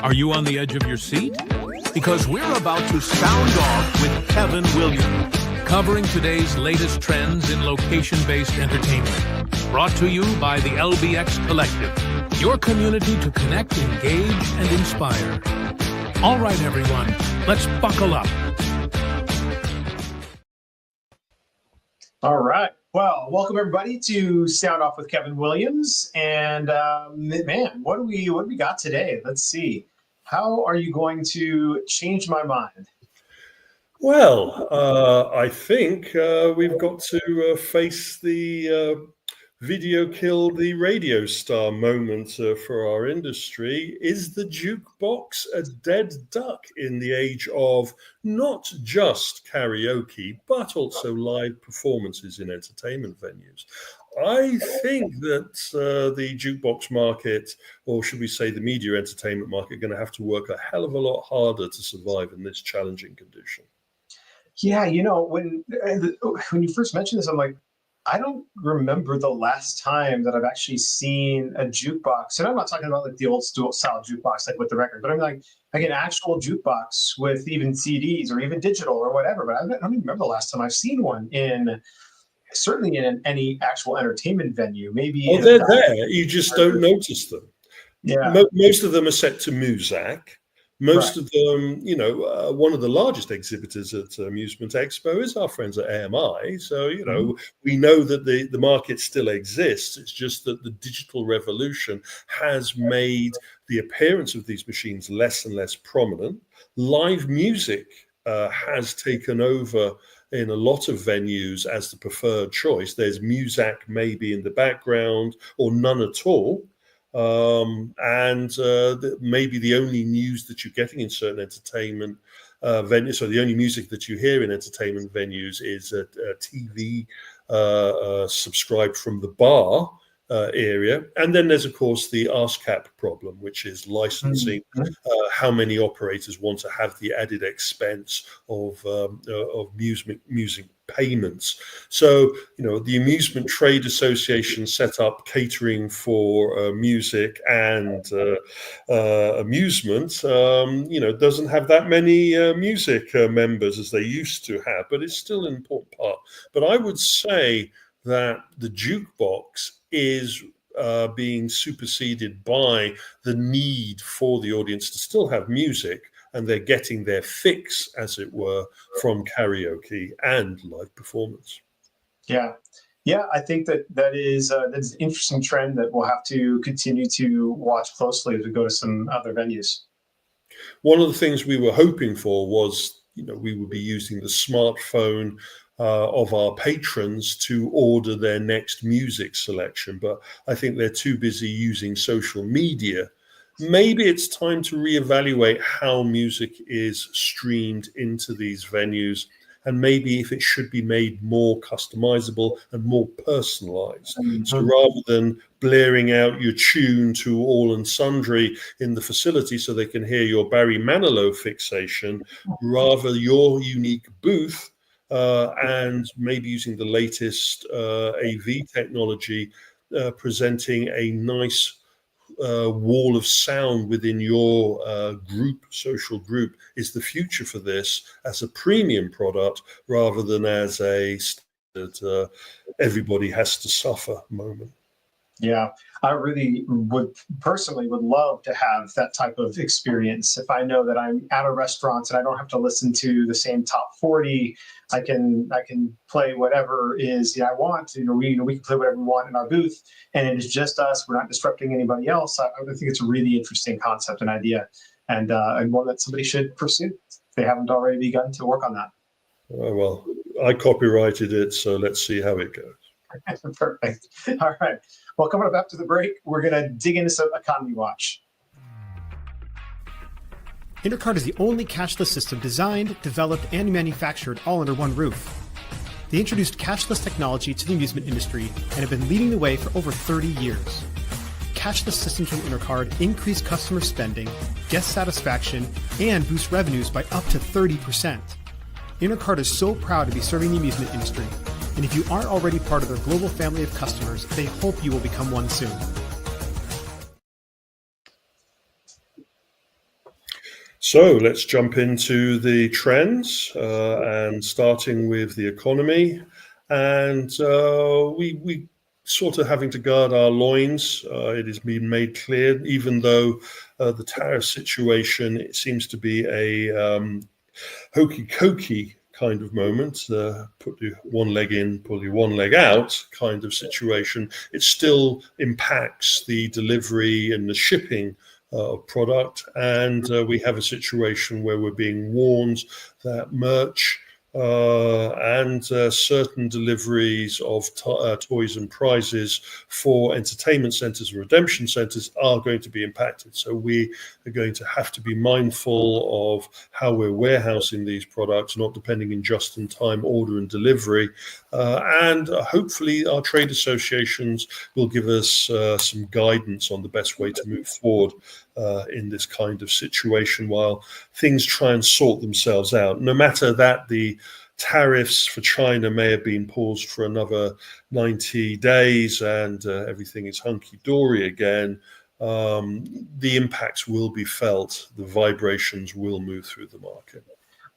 Are you on the edge of your seat? Because we're about to sound off with Kevin Williams, covering today's latest trends in location-based entertainment. Brought to you by the LBX Collective, your community to connect, engage, and inspire. All right, everyone, let's buckle up. All right. Well, welcome everybody to Sound Off with Kevin Williams. And man, what do we got today? Let's see. How are you going to change my mind? Well, I think we've got to face the video kill the radio star moment for our industry. Is the jukebox a dead duck in the age of not just karaoke, but also live performances in entertainment venues? I think that the jukebox market, or should we say the media entertainment market, are going to have to work a hell of a lot harder to survive in this challenging condition. Yeah, you know, when you first mentioned this, I'm like, I don't remember the last time that I've actually seen a jukebox. And I'm not talking about like the old style jukebox, like with the record, but I'm like an actual jukebox with even CDs or even digital or whatever. But I don't even remember the last time I've seen one certainly in any actual entertainment venue. Maybe. Oh, they're there. You just don't notice them. Yeah. Most of them are set to Muzak. Most Right. of them, you know, one of the largest exhibitors at Amusement Expo is our friends at AMI. So, you know, we know that the market still exists. It's just that the digital revolution has made the appearance of these machines less and less prominent. Live music has taken over in a lot of venues as the preferred choice. There's Muzak maybe in the background or none at all. Maybe the only news that you're getting in certain entertainment venues, so the only music that you hear in entertainment venues is a TV subscribed from the bar area. And then there's, of course, the ASCAP problem, which is licensing. How many operators want to have the added expense of music payments? So, you know, the Amusement Trade Association set up catering for music and amusement. You know, doesn't have that many music members as they used to have, but it's still an important part. But I would say that the jukebox is being superseded by the need for the audience to still have music, and they're getting their fix, as it were, from karaoke and live performance. Yeah. I think that is an interesting trend that we'll have to continue to watch closely as we go to some other venues. One of the things we were hoping for was, you know, we would be using the smartphone of our patrons to order their next music selection, but I think they're too busy using social media. Maybe it's time to reevaluate how music is streamed into these venues, and maybe if it should be made more customizable and more personalized. So rather than blaring out your tune to all and sundry in the facility so they can hear your Barry Manilow fixation, rather your unique booth, and maybe using the latest AV technology, presenting a nice wall of sound within your social group is the future for this as a premium product rather than as a that everybody has to suffer moment. Yeah, I really would love to have that type of experience. If I know that I'm at a restaurant and I don't have to listen to the same top 40, I can play whatever is I want. We can play whatever we want in our booth, and it is just us. We're not disrupting anybody else. I think it's a really interesting concept and idea, and one that somebody should pursue if they haven't already begun to work on that. Well, I copyrighted it, so let's see how it goes. Perfect. All right. Well, coming up after the break, we're going to dig into some Economy Watch. Intercard is the only cashless system designed, developed, and manufactured all under one roof. They introduced cashless technology to the amusement industry and have been leading the way for over 30 years. Cashless systems from Intercard increase customer spending, guest satisfaction, and boost revenues by up to 30%. Intercard is so proud to be serving the amusement industry, and if you aren't already part of their global family of customers, they hope you will become one soon. So let's jump into the trends, and starting with the economy. And we sort of having to guard our loins. It has been made clear, even though the tariff situation, it seems to be a hokey cokey kind of moment, put your one leg in, pull your one leg out kind of situation. It still impacts the delivery and the shipping of product. And we have a situation where we're being warned that merch and certain deliveries of toys and prizes for entertainment centers and redemption centers are going to be impacted. So we are going to have to be mindful of how we're warehousing these products, not depending in just-in-time order and delivery. And hopefully our trade associations will give us some guidance on the best way to move forward in this kind of situation while things try and sort themselves out. No matter that the tariffs for China may have been paused for another 90 days and everything is hunky-dory again, the impacts will be felt, the vibrations will move through the market.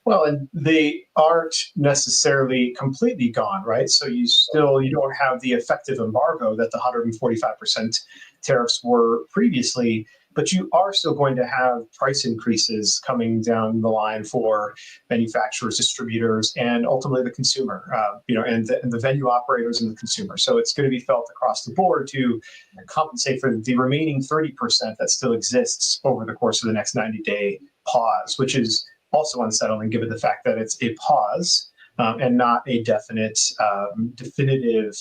Well, and they aren't necessarily completely gone, right? So you don't have the effective embargo that the 145% tariffs were previously, but you are still going to have price increases coming down the line for manufacturers, distributors, and ultimately the consumer, and the venue operators and the consumer. So it's going to be felt across the board to compensate for the remaining 30% that still exists over the course of the next 90-day pause, which is also unsettling given the fact that it's a pause and not a definitive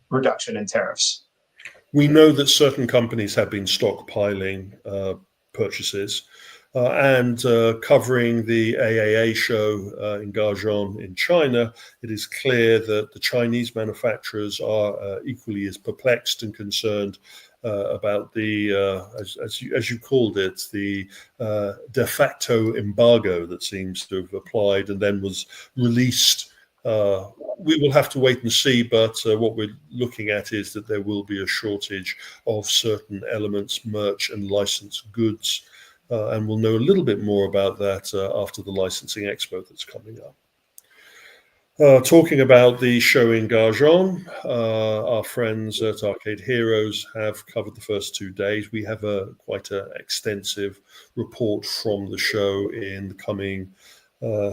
reduction in tariffs. We know that certain companies have been stockpiling purchases and covering the AAA show in Gaozhou in China. It is clear that the Chinese manufacturers are equally as perplexed and concerned about the, as you called it, the de facto embargo that seems to have applied and then was released. We will have to wait and see, but what we're looking at is that there will be a shortage of certain elements, merch and licensed goods, and we'll know a little bit more about that after the licensing expo that's coming up. Talking about the show in Gaozhou, our friends at Arcade Heroes have covered the first 2 days. We have quite an extensive report from the show in the coming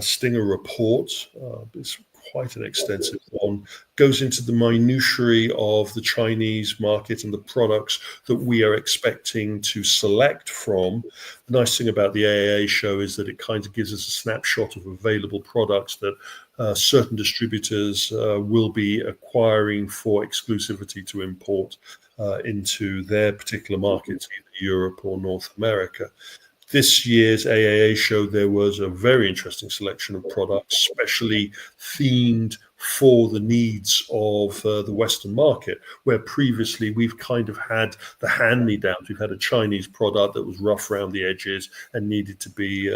Stinger report. It's quite an extensive one, goes into the minutiae of the Chinese market and the products that we are expecting to select from. The nice thing about the AAA show is that it kind of gives us a snapshot of available products that certain distributors will be acquiring for exclusivity to import into their particular markets, either Europe or North America. This year's AAA show, there was a very interesting selection of products, specially themed for the needs of the Western market, where previously we've kind of had the hand-me-downs. We've had a Chinese product that was rough around the edges and needed to be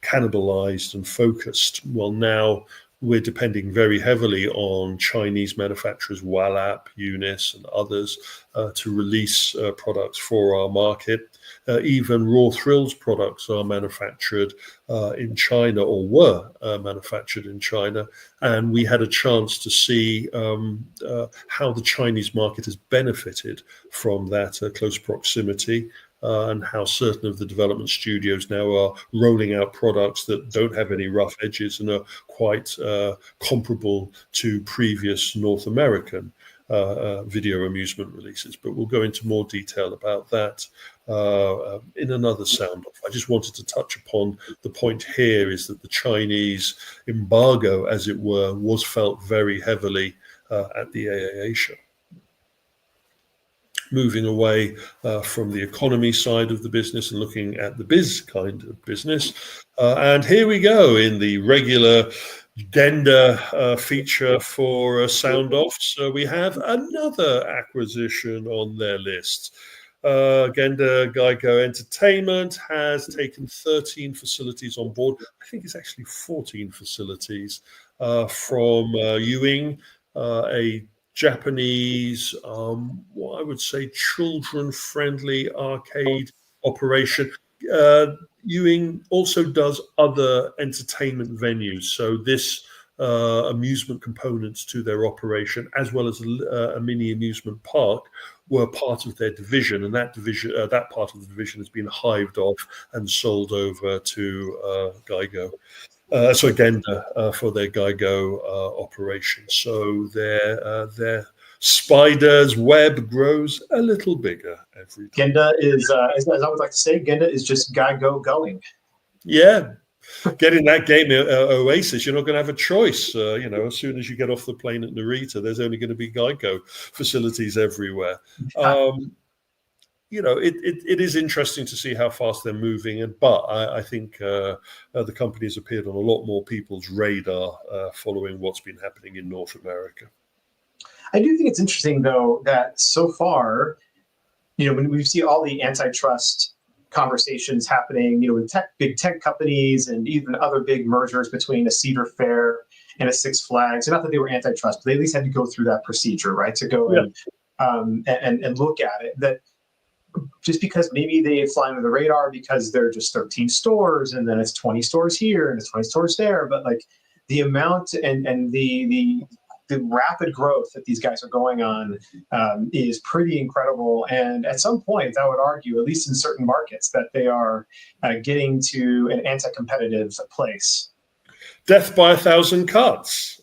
cannibalized and focused. Well, now we're depending very heavily on Chinese manufacturers, Wallap, Unis, and others to release products for our market. Even Raw Thrills products are manufactured in China, or were manufactured in China. And we had a chance to see how the Chinese market has benefited from that close proximity. And how certain of the development studios now are rolling out products that don't have any rough edges and are quite comparable to previous North American video amusement releases. But we'll go into more detail about that in another sound off. I just wanted to touch upon the point here is that the Chinese embargo, as it were, was felt very heavily at the AAA show. Moving away from the economy side of the business and looking at the biz kind of business. And here we go in the regular Genda feature for sound off. So we have another acquisition on their list. Genda Gigo Entertainment has taken 13 facilities on board. I think it's actually 14 facilities from Ewing, a Japanese, what I would say, children-friendly arcade operation. Ewing also does other entertainment venues. So this amusement components to their operation, as well as a mini amusement park, were part of their division, and that part of the division has been hived off and sold over to Gigo. Genda for their Gigo operation. So their spider's web grows a little bigger every time. Genda is, as I would like to say, Genda is just Gigo going. Yeah. Get in that game, Oasis, you're not going to have a choice. As soon as you get off the plane at Narita, there's only going to be Geico facilities everywhere. It is interesting to see how fast they're moving, but I think the company has appeared on a lot more people's radar following what's been happening in North America. I do think it's interesting, though, that so far, when we see all the antitrust conversations happening, with big tech companies and even other big mergers between a Cedar Fair and a Six Flags. And not that they were antitrust, but they at least had to go through that procedure, right? To go and look at it. That just because maybe they fly under the radar because they're just 13 stores and then it's 20 stores here and it's 20 stores there, but like the amount and the rapid growth that these guys are going on is pretty incredible. And at some point, I would argue, at least in certain markets, that they are getting to an anti-competitive place. Death by 1,000 cuts.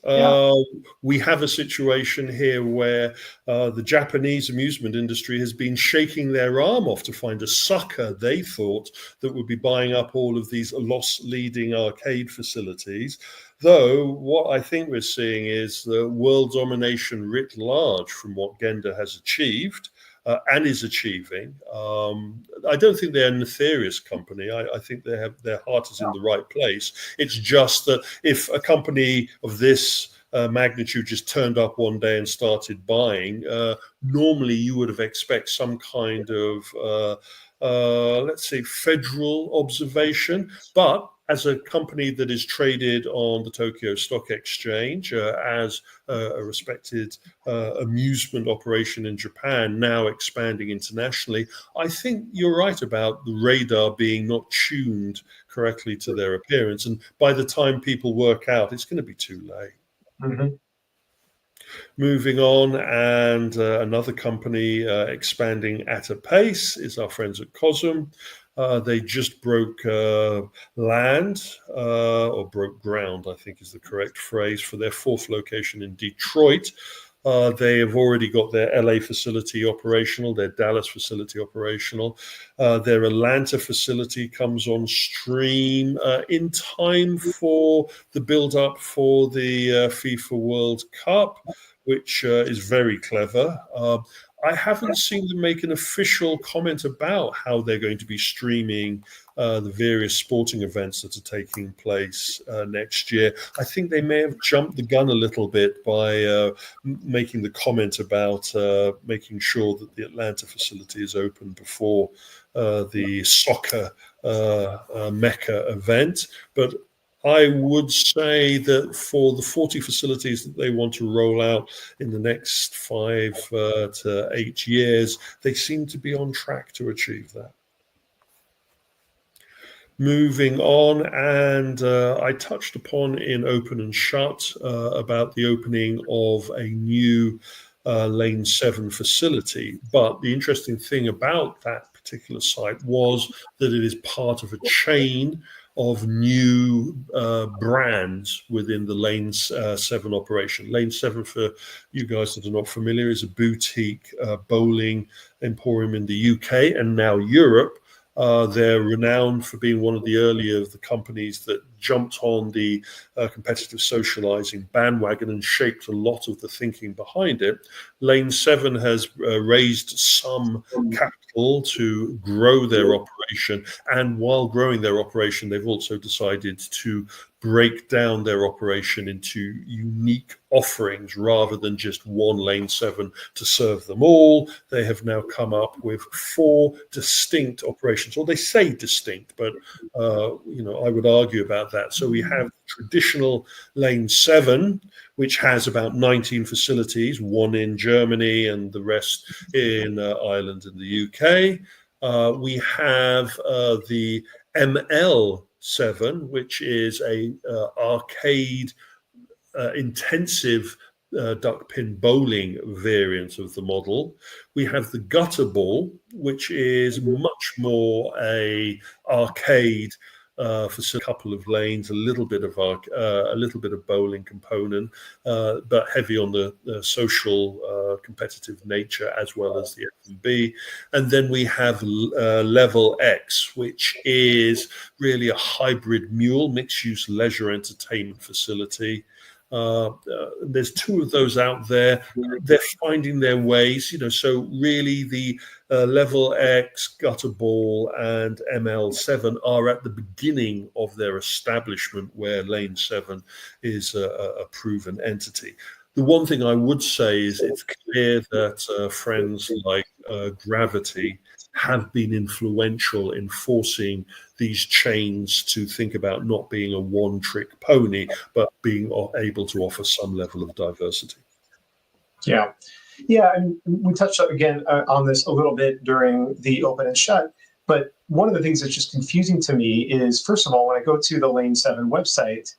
We have a situation here where the Japanese amusement industry has been shaking their arm off to find a sucker they thought that would be buying up all of these loss-leading arcade facilities. Though what I think we're seeing is the world domination writ large from what Genda has achieved and is achieving. I don't think they're a nefarious company. I think their heart is in the right place. It's just that if a company of this magnitude just turned up one day and started buying, normally you would have expected some kind of, let's say, federal observation. But as a company that is traded on the Tokyo Stock Exchange, as a respected amusement operation in Japan, now expanding internationally, I think you're right about the radar being not tuned correctly to their appearance. And by the time people work out, it's going to be too late. Mm-hmm. Moving on, and another company expanding at a pace is our friends at COSM. They just broke land, or broke ground, I think is the correct phrase, for their fourth location in Detroit. They have already got their LA facility operational, their Dallas facility operational. Their Atlanta facility comes on stream in time for the build-up for the FIFA World Cup, which is very clever. I haven't seen them make an official comment about how they're going to be streaming the various sporting events that are taking place next year. I think they may have jumped the gun a little bit by making the comment about making sure that the Atlanta facility is open before the soccer Mecca event. But I would say that for the 40 facilities that they want to roll out in the next 5 to 8 years, they seem to be on track to achieve that. Moving on, and I touched upon in Open and Shut about the opening of a new Lane 7 facility. But the interesting thing about that particular site was that it is part of a chain of new brands within the Lane 7 operation. Lane 7, for you guys that are not familiar, is a boutique bowling emporium in the UK and now Europe. They're renowned for being one of the earlier of the companies that jumped on the competitive socializing bandwagon and shaped a lot of the thinking behind it. Lane 7 has raised some capital to grow their operation, and while growing their operation, they've also decided to break down their operation into unique offerings rather than just one Lane 7 to serve them all. They have now come up with 4 distinct operations, or they say distinct, but I would argue about that. So we have traditional Lane 7, which has about 19 facilities, 1 in Germany and the rest in Ireland and the UK. We have the ML7, which is a arcade intensive duck pin bowling variant of the model. We have the Gutterball, which is much more a arcade for a couple of lanes, a little bit of bowling component, but heavy on the social competitive nature as well as the F&B. And then we have Level X, which is really a hybrid mule, mixed-use leisure entertainment facility. There's two of those out there. They're finding their ways, so really the Level X, Gutterball, and ML7 are at the beginning of their establishment, where Lane 7 is a proven entity. The one thing I would say is it's clear that friends like Gravity have been influential in forcing these chains to think about not being a one-trick pony, but being able to offer some level of diversity. Yeah, and we touched again on this a little bit during the open and shut, but one of the things that's just confusing to me is, first of all, when I go to the Lane 7 website,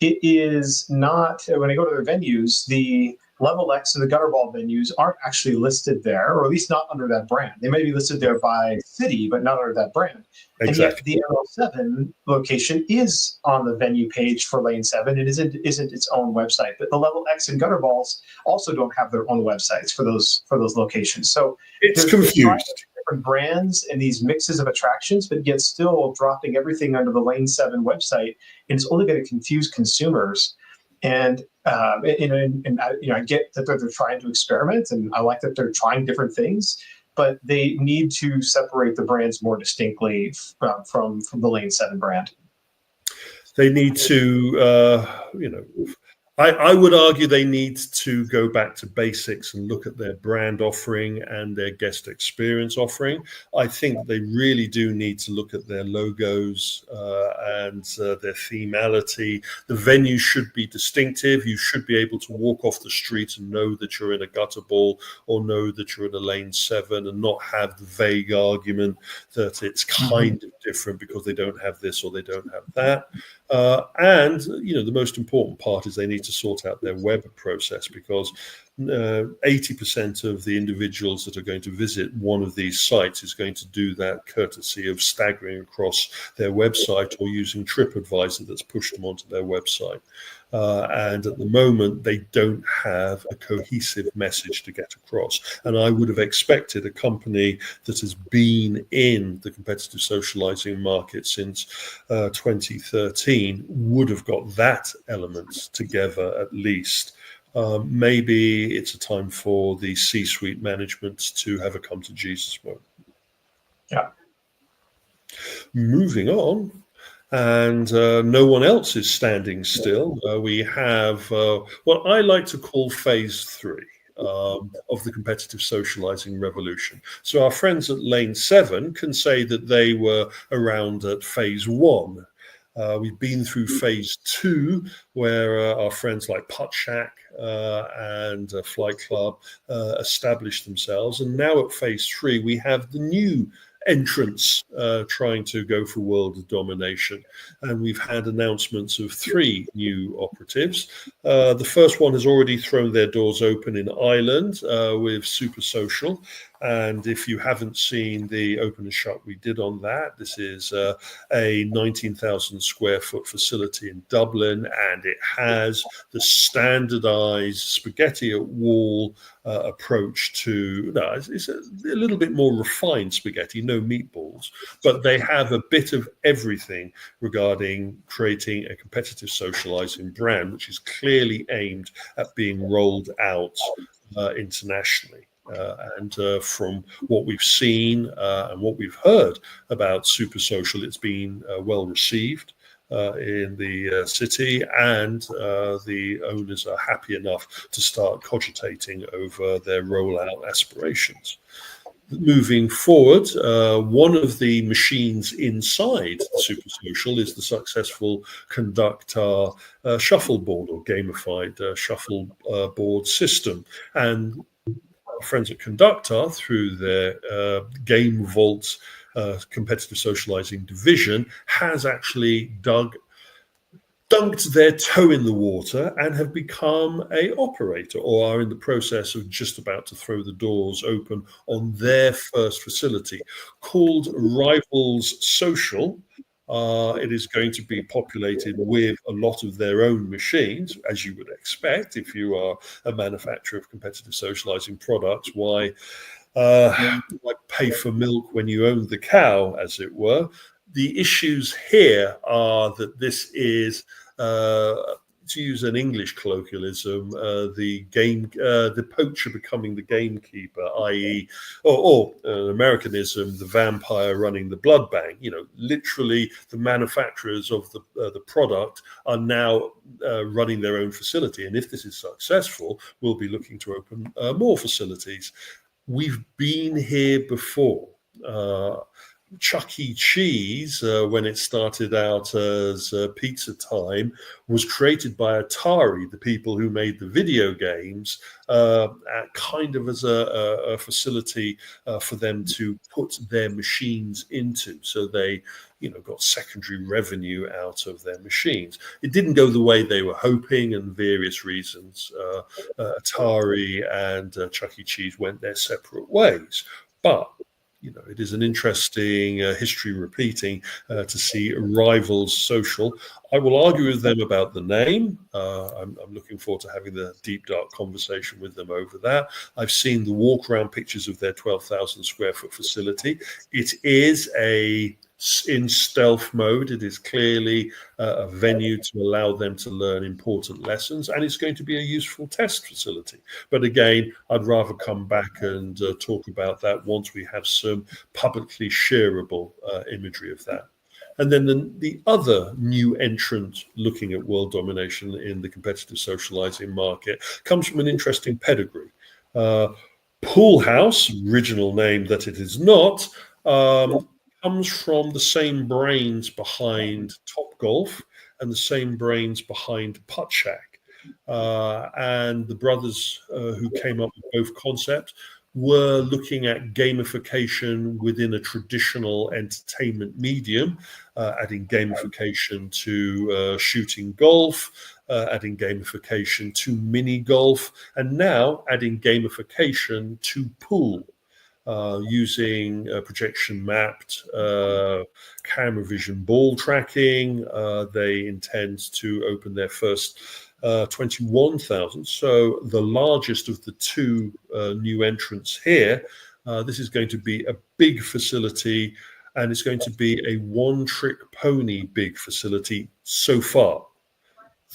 it is not, when I go to their venues, the Level X and the Gutterball venues aren't actually listed there, or at least not under that brand. They may be listed there by city, but not under that brand. Exactly. And yet the ML7 location is on the venue page for Lane 7. It isn't its own website. But the Level X and Gutterballs also don't have their own websites for those locations. So it's confused. Different brands and these mixes of attractions, but yet still dropping everything under the Lane 7 website, and it's only going to confuse consumers. And I get that they're trying to experiment, and I like that they're trying different things, but they need to separate the brands more distinctly from the Lane 7 brand. They need to, I would argue they need to go back to basics and look at their brand offering and their guest experience offering. I think they really do need to look at their logos and their themality. The venue should be distinctive. You should be able to walk off the street and know that you're in a Gutterball or know that you're in a Lane 7, and not have the vague argument that it's kind of different because they don't have this or they don't have that. And the most important part is they need to sort out their web process, because 80% of the individuals that are going to visit one of these sites is going to do that courtesy of staggering across their website or using TripAdvisor that's pushed them onto their website. And at the moment, they don't have a cohesive message to get across. And I would have expected a company that has been in the competitive socializing market since 2013 would have got that element together at least. Maybe it's a time for the C-suite management to have a come to Jesus moment. Yeah. Moving on. And no one else is standing still. We have what I like to call phase 3 of the competitive socializing revolution. So our friends at Lane 7 can say that they were around at phase 1. We've been through phase 2, where our friends like Putt Shack and Flight Club established themselves. And now at phase 3, we have the new entrants trying to go for world domination. And we've had announcements of 3 new operatives. The first one has already thrown their doors open in Ireland with SuperSocial. And if you haven't seen the open and shut we did on that, this is a 19,000 square foot facility in Dublin, and it has the standardized spaghetti at wall approach to, it's a little bit more refined spaghetti, no meatballs, but they have a bit of everything regarding creating a competitive socializing brand, which is clearly aimed at being rolled out internationally. And from what we've seen and what we've heard about SuperSocial, it's been well received in the city, and the owners are happy enough to start cogitating over their rollout aspirations. Moving forward, one of the machines inside SuperSocial is the successful Conductor shuffleboard, or gamified shuffleboard system. And friends at Conductor, through their Game Vault competitive socializing division, has actually dunked their toe in the water and have become a operator, or are in the process of just about to throw the doors open on their first facility called Rivals Social. It is going to be populated with a lot of their own machines, as you would expect. If you are a manufacturer of competitive socializing products, why pay for milk when you own the cow, as it were? The issues here are that this is, to use an English colloquialism, the poacher becoming the gamekeeper, i.e., or an Americanism, the vampire running the blood bank. Literally, the manufacturers of the product are now running their own facility, and if this is successful, we'll be looking to open more facilities. We've been here before. Chuck E. Cheese, when it started out as Pizza Time, was created by Atari, the people who made the video games, kind of as a facility for them to put their machines into. So they, got secondary revenue out of their machines. It didn't go the way they were hoping, and various reasons. Atari and Chuck E. Cheese went their separate ways. But it is an interesting history repeating to see Rivals Social. I will argue with them about the name. I'm looking forward to having the deep, dark conversation with them over that. I've seen the walk-around pictures of their 12,000 square foot facility. It is in stealth mode. It is clearly a venue to allow them to learn important lessons, and it's going to be a useful test facility. But again, I'd rather come back and talk about that once we have some publicly shareable imagery of that. And then the other new entrant looking at world domination in the competitive socializing market comes from an interesting pedigree. Pool House, original name that it is not, comes from the same brains behind Top Golf and the same brains behind Putt Shack. And the brothers who came up with both concepts were looking at gamification within a traditional entertainment medium, adding gamification to shooting golf, adding gamification to mini golf, and now adding gamification to pool. Using projection mapped camera vision ball tracking. They intend to open their first 21,000. So the largest of the two new entrants here. This is going to be a big facility, and it's going to be a one-trick pony big facility so far.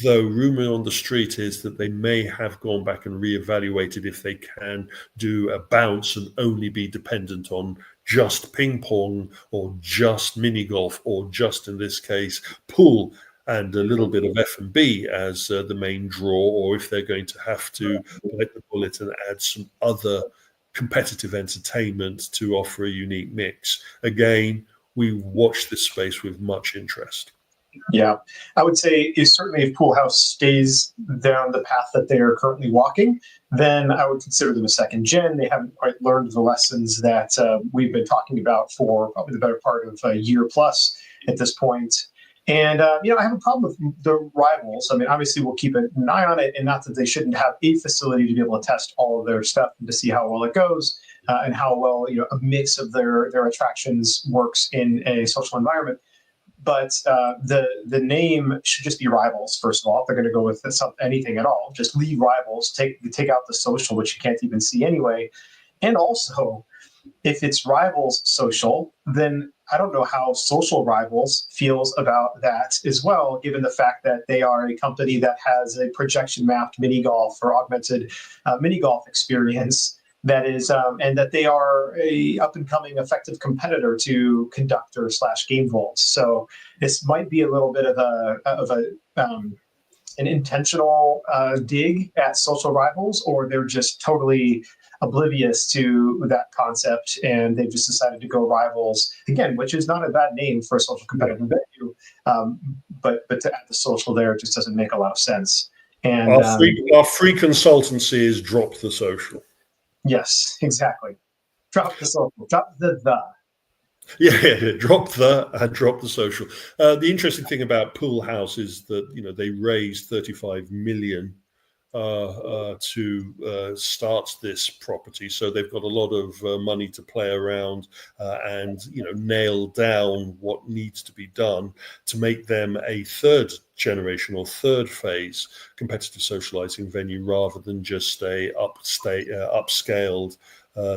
Though rumor on the street is that they may have gone back and reevaluated if they can do a bounce and only be dependent on just ping pong or just mini golf or just, in this case, pool and a little bit of F&B as the main draw, or if they're going to have to bite the bullet and add some other competitive entertainment to offer a unique mix. Again, we watch this space with much interest. Yeah, I would say certainly if Pool House stays down the path that they are currently walking, then I would consider them a second gen. They haven't quite learned the lessons that we've been talking about for probably the better part of a year plus at this point. And, I have a problem with the Rivals. I mean, obviously we'll keep an eye on it, and not that they shouldn't have a facility to be able to test all of their stuff and to see how well it goes and how well, a mix of their attractions works in a social environment. But the name should just be Rivals, first of all. If they're going to go with anything at all, just leave Rivals, take out the social, which you can't even see anyway. And also, if it's Rivals Social, then I don't know how Social Rivals feels about that as well, given the fact that they are a company that has a projection mapped mini golf or augmented mini golf experience. That is, and that they are a up and coming effective competitor to Conductor / Game Vault. So this might be a little bit of an intentional dig at Social Rivals, or they're just totally oblivious to that concept and they've just decided to go Rivals again, which is not a bad name for a social competitive venue. But to add the social there, it just doesn't make a lot of sense. And our free consultancy is drop the social. Yes, exactly. Drop the social. Drop the. Yeah, drop the social. The interesting thing about Pool House is that they raised 35 million to start this property, so they've got a lot of money to play around and nail down what needs to be done to make them a third generation or third phase competitive socializing venue rather than just a upscaled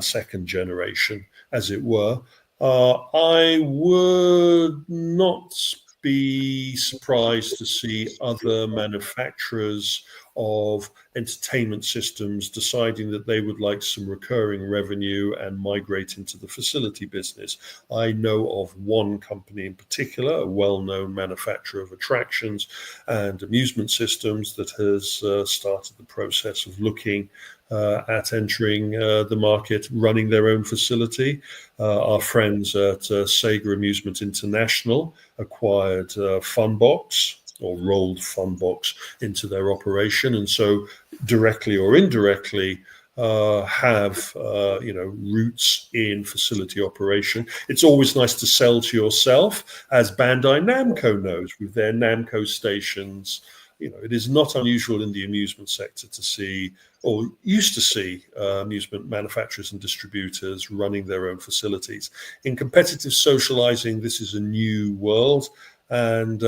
second generation, as it were. I would not be surprised to see other manufacturers of entertainment systems deciding that they would like some recurring revenue and migrate into the facility business. I know of one company in particular, a well-known manufacturer of attractions and amusement systems, that has started the process of looking at entering the market, running their own facility. Our friends at Sega Amusement International acquired Funbox, or rolled Funbox into their operation, and so directly or indirectly have roots in facility operation. It's always nice to sell to yourself, as Bandai Namco knows with their Namco stations. It is not unusual in the amusement sector to see, or used to see, amusement manufacturers and distributors running their own facilities. In competitive socializing, this is a new world. And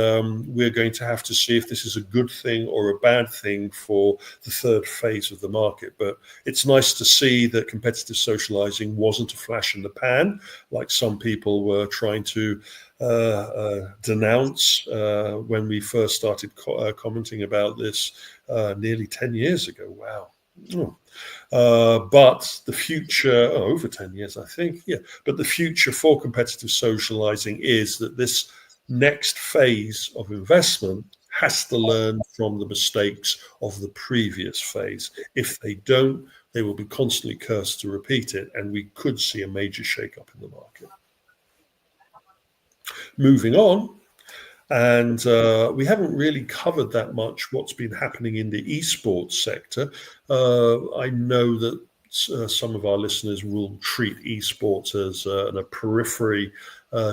we're going to have to see if this is a good thing or a bad thing for the third phase of the market. But it's nice to see that competitive socializing wasn't a flash in the pan, like some people were trying to denounce when we first started commenting about this nearly 10 years ago. Wow. But the future, over 10 years, I think. Yeah. But the future for competitive socializing is that this next phase of investment has to learn from the mistakes of the previous phase. If they don't, they will be constantly cursed to repeat it, and we could see a major shakeup in the market. Moving on, and we haven't really covered that much what's been happening in the esports sector. I know that some of our listeners will treat esports as a periphery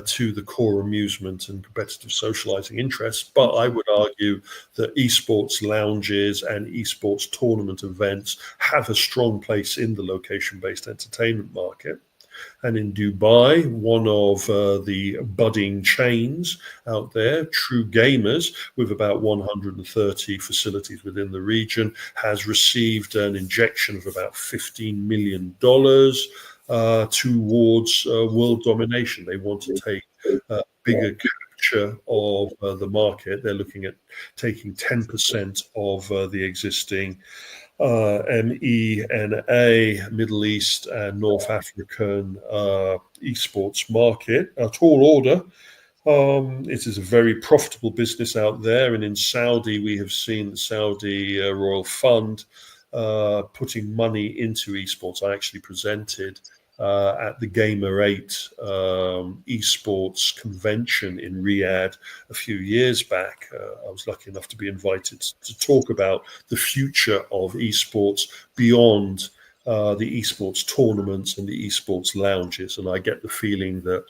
to the core amusement and competitive socializing interests, but I would argue that esports lounges and esports tournament events have a strong place in the location-based entertainment market. And in Dubai, one of the budding chains out there, True Gamers, with about 130 facilities within the region, has received an injection of about $15 million towards world domination. They want to take a bigger capture of the market. They're looking at taking 10% of the existing MENA, Middle East and North African esports market. A tall order. It is a very profitable business out there. And in Saudi, we have seen the Saudi Royal Fund putting money into esports. I actually presented at the Gamer 8 esports convention in Riyadh a few years back. I was lucky enough to be invited to talk about the future of esports beyond the esports tournaments and the esports lounges. And I get the feeling that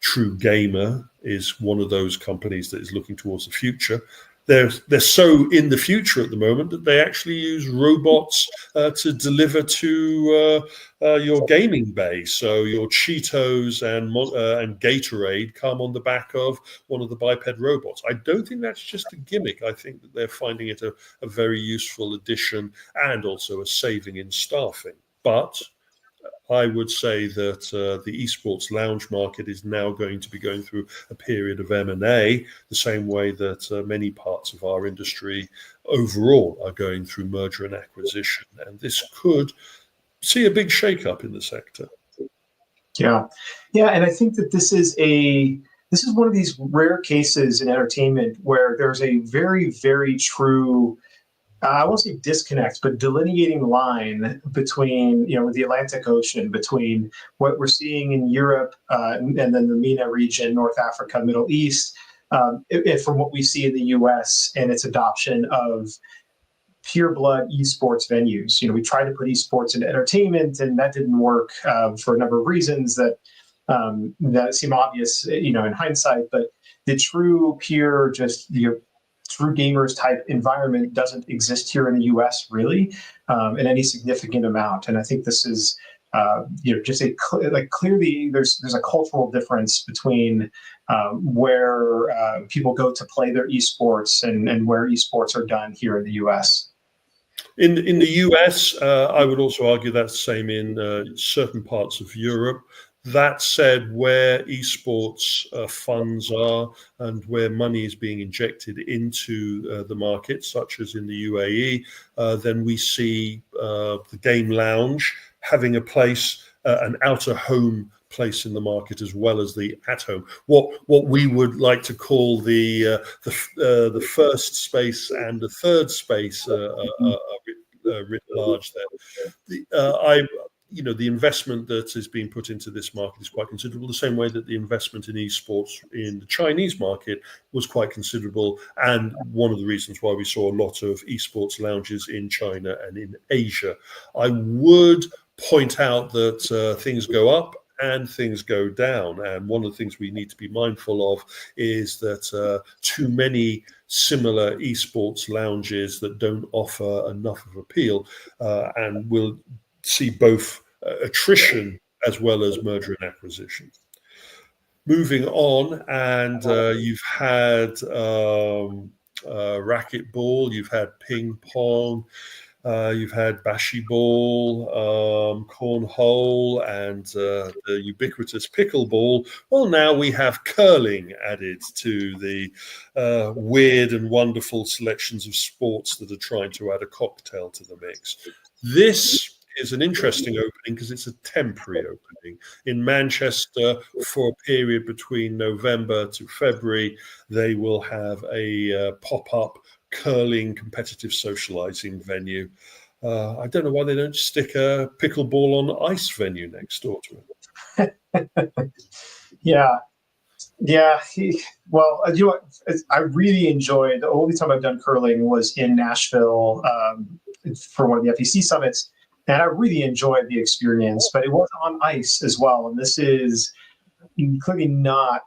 True Gamer is one of those companies that is looking towards the future. They're so in the future at the moment that they actually use robots to deliver to your gaming bay. So your Cheetos and Gatorade come on the back of one of the biped robots. I don't think that's just a gimmick. I think that they're finding it a very useful addition and also a saving in staffing. But I would say that the esports lounge market is now going to be going through a period of M&A, the same way that many parts of our industry overall are going through merger and acquisition. And this could see a big shakeup in the sector. Yeah, and I think that this is one of these rare cases in entertainment where there's a very, very true, I won't say disconnect, but delineating line between, the Atlantic Ocean, between what we're seeing in Europe and then the MENA region, North Africa, Middle East, from what we see in the US and its adoption of pure blood esports venues. We tried to put esports into entertainment, and that didn't work for a number of reasons that that seem obvious, in hindsight, but the true pure, just true gamers type environment doesn't exist here in the U.S. really in any significant amount. And I think this is, just clearly there's a cultural difference between where people go to play their esports and where esports are done here in the U.S. In the US, I would also argue that's the same in certain parts of Europe. That said, where esports funds are and where money is being injected into the market, such as in the UAE, then we see the game lounge having a place, an outer home place in the market as well as the at home. What we would like to call the first space and the third space writ large there. The investment that is being put into this market is quite considerable, the same way that the investment in esports in the Chinese market was quite considerable, and one of the reasons why we saw a lot of esports lounges in China and in Asia. I would point out that things go up and things go down, and one of the things we need to be mindful of is that too many similar esports lounges that don't offer enough of appeal and will see both attrition as well as merger and acquisition. Moving on, and you've had racquetball, you've had ping pong, you've had bashyball, cornhole, and the ubiquitous pickleball. Well, now we have curling added to the weird and wonderful selections of sports that are trying to add a cocktail to the mix. This is an interesting opening because it's a temporary opening. In Manchester, for a period between November to February, they will have a pop-up curling competitive socializing venue. I don't know why they don't stick a pickleball on ice venue next door to it. Yeah. Well, I really enjoyed, the only time I've done curling was in Nashville for one of the FEC summits. And I really enjoyed the experience, but it was on ice as well. And this is clearly not,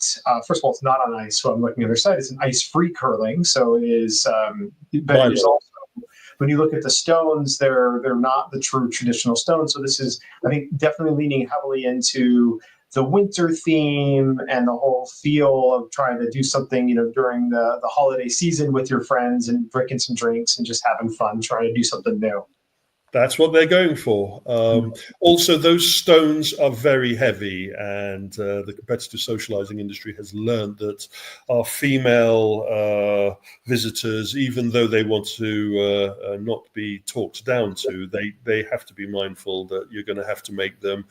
first of all, it's not on ice. So I'm looking at their site. It's an ice-free curling. So it is, but it is also, when you look at the stones, they're not the true traditional stones. So this is, I think, definitely leaning heavily into the winter theme and the whole feel of trying to do something, during the holiday season with your friends and drinking some drinks and just having fun, trying to do something new. That's what they're going for. Also, those stones are very heavy, and the competitive socializing industry has learned that our female visitors, even though they want to not be talked down to, they have to be mindful that you're going to have to make them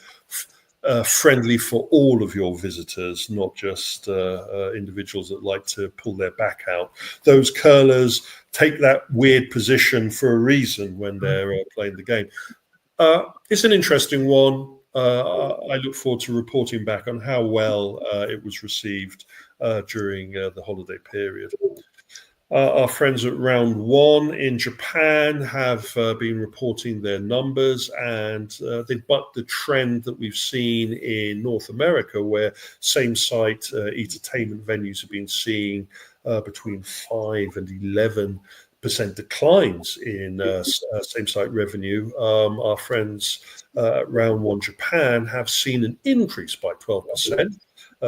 friendly for all of your visitors, not just individuals that like to pull their back out. Those curlers take that weird position for a reason when they're playing the game. It's an interesting one. I look forward to reporting back on how well it was received during the holiday period. Our friends at Round One in Japan have been reporting their numbers, and they bucked the trend that we've seen in North America, where same-site entertainment venues have been seeing between 5 and 11% declines in same-site revenue. Our friends at Round One Japan have seen an increase by 12%.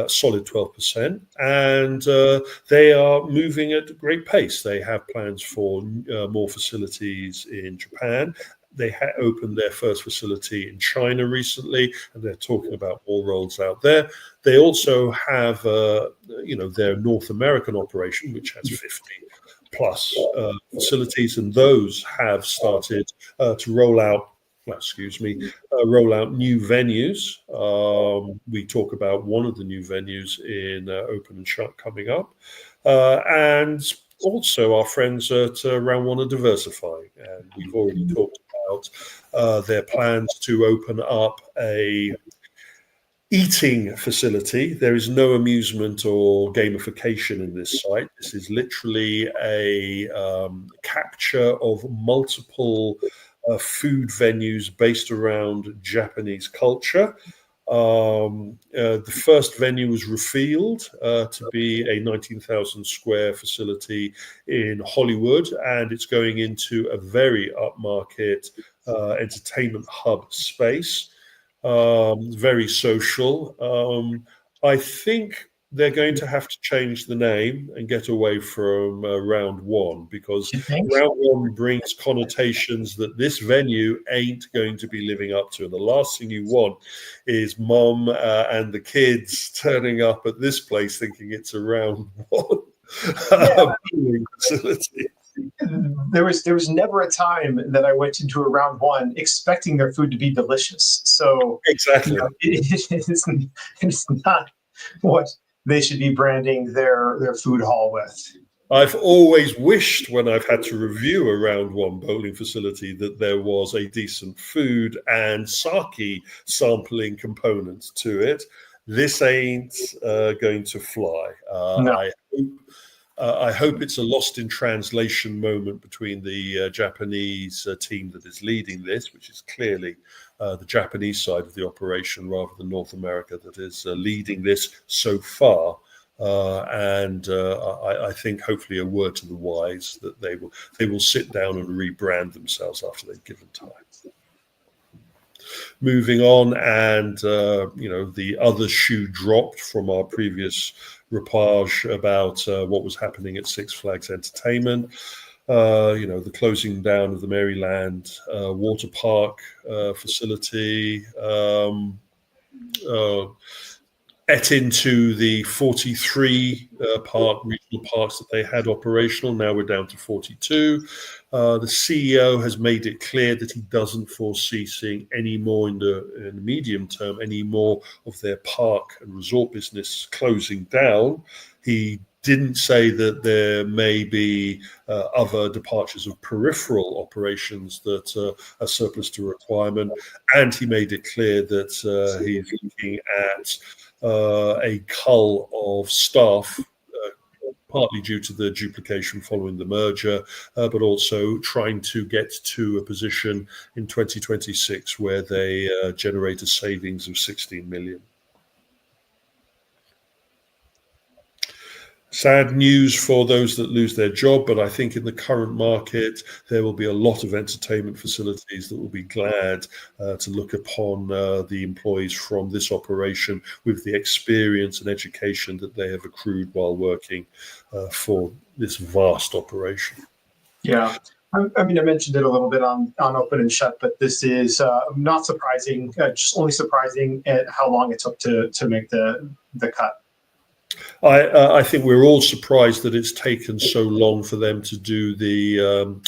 Solid 12%, and they are moving at a great pace. They have plans for more facilities in Japan. They opened their first facility in China recently, and they're talking about more rolls out there. They also have, their North American operation, which has 50 plus facilities, and those have started to roll out new venues. We talk about one of the new venues in Open and Shut coming up. And also our friends at Round One are diversifying. And we've already talked about their plans to open up a eating facility. There is no amusement or gamification in this site. This is literally a capture of multiple food venues based around Japanese culture. The first venue was revealed to be a 19,000 square facility in Hollywood, and it's going into a very upmarket entertainment hub space, very social. I think they're going to have to change the name and get away from round one, because You think? round one brings connotations that this venue ain't going to be living up to. And the last thing you want is mom and the kids turning up at this place thinking it's a round one facility. There was never a time that I went into a round one expecting their food to be delicious. So Exactly. it's not what they should be branding their food hall with. I've always wished, when I've had to review a round one bowling facility, that there was a decent food and sake sampling component to it. This ain't going to fly. No. I hope it's a lost in translation moment between the Japanese team that is leading this, which is clearly the Japanese side of the operation rather than North America that is leading this so far. I think hopefully a word to the wise that they will sit down and rebrand themselves after they've given time. Moving on, and the other shoe dropped from our previous reportage about what was happening at Six Flags Entertainment. The closing down of the Maryland water park facility. Ate into the 43 regional parks that they had operational. Now we're down to 42. The CEO has made it clear that he doesn't foresee seeing any more in the medium term, any more of their park and resort business closing down. He didn't say that there may be other departures of peripheral operations that are surplus to requirement. And he made it clear that he's looking at a cull of staff, partly due to the duplication following the merger, but also trying to get to a position in 2026 where they generate a savings of 16 million. Sad news for those that lose their job, but I think in the current market, there will be a lot of entertainment facilities that will be glad to look upon the employees from this operation with the experience and education that they have accrued while working for this vast operation. Yeah. I mean, I mentioned it a little bit on Open and Shut, but this is not surprising, just only surprising at how long it took to make the cut. I think we're all surprised that it's taken so long for them to do the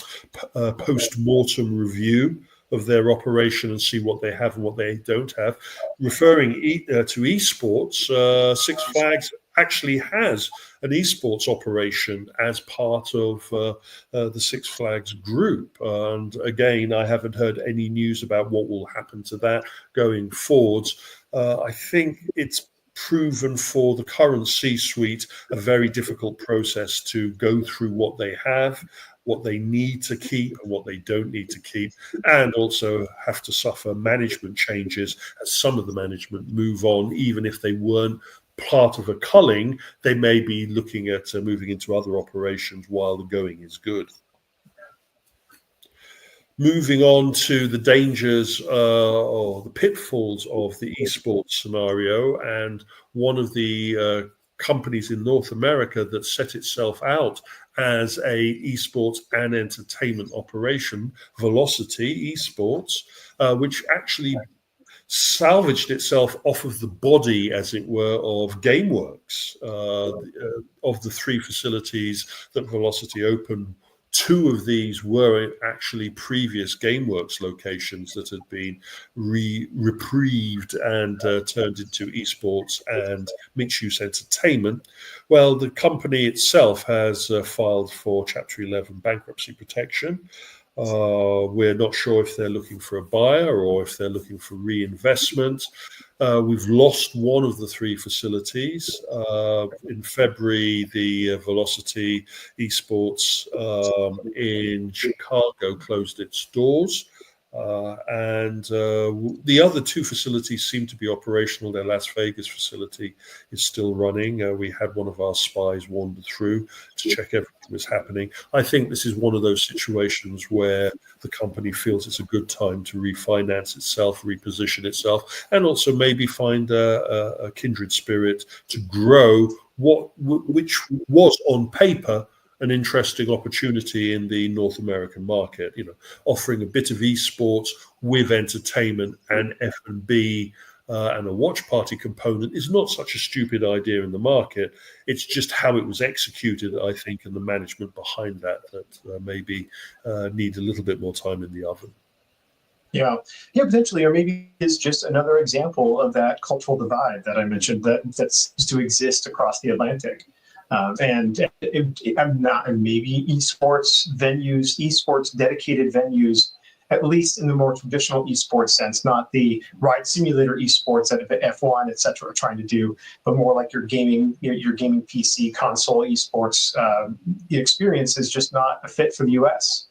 post-mortem review of their operation and see what they have and what they don't have. Referring to esports, Six Flags actually has an esports operation as part of the Six Flags group. And again, I haven't heard any news about what will happen to that going forwards. I think it's proven for the current C-suite a very difficult process to go through what they have, what they need to keep and what they don't need to keep, and also have to suffer management changes as some of the management move on. Even if they weren't part of a culling, they may be looking at moving into other operations while the going is good. Moving on to the dangers or the pitfalls of the esports scenario, and one of the companies in North America that set itself out as a esports and entertainment operation, Velocity Esports, which actually salvaged itself off of the body, as it were, of GameWorks. Of the three facilities that Velocity opened, two of these were actually previous GameWorks locations that had been reprieved and turned into esports and mixed-use entertainment. Well, the company itself has filed for Chapter 11 bankruptcy protection. We're not sure if they're looking for a buyer or if they're looking for reinvestment. We've lost one of the three facilities. In February, the Velocity Esports in Chicago closed its doors. The other two facilities seem to be operational. Their Las Vegas facility is still running. We had one of our spies wander through to check everything was happening. I think this is one of those situations where the company feels it's a good time to refinance itself, reposition itself, and also maybe find a kindred spirit to grow which was on paper an interesting opportunity in the North American market, offering a bit of esports with entertainment and F&B and a watch party component is not such a stupid idea in the market. It's just how it was executed, I think, and the management behind that maybe need a little bit more time in the oven. Yeah, potentially, or maybe it's just another example of that cultural divide that I mentioned that seems to exist across the Atlantic. Maybe esports venues, esports dedicated venues, at least in the more traditional esports sense, not the ride simulator esports that F1, et cetera, are trying to do, but more like your gaming PC console esports experience is just not a fit for the US.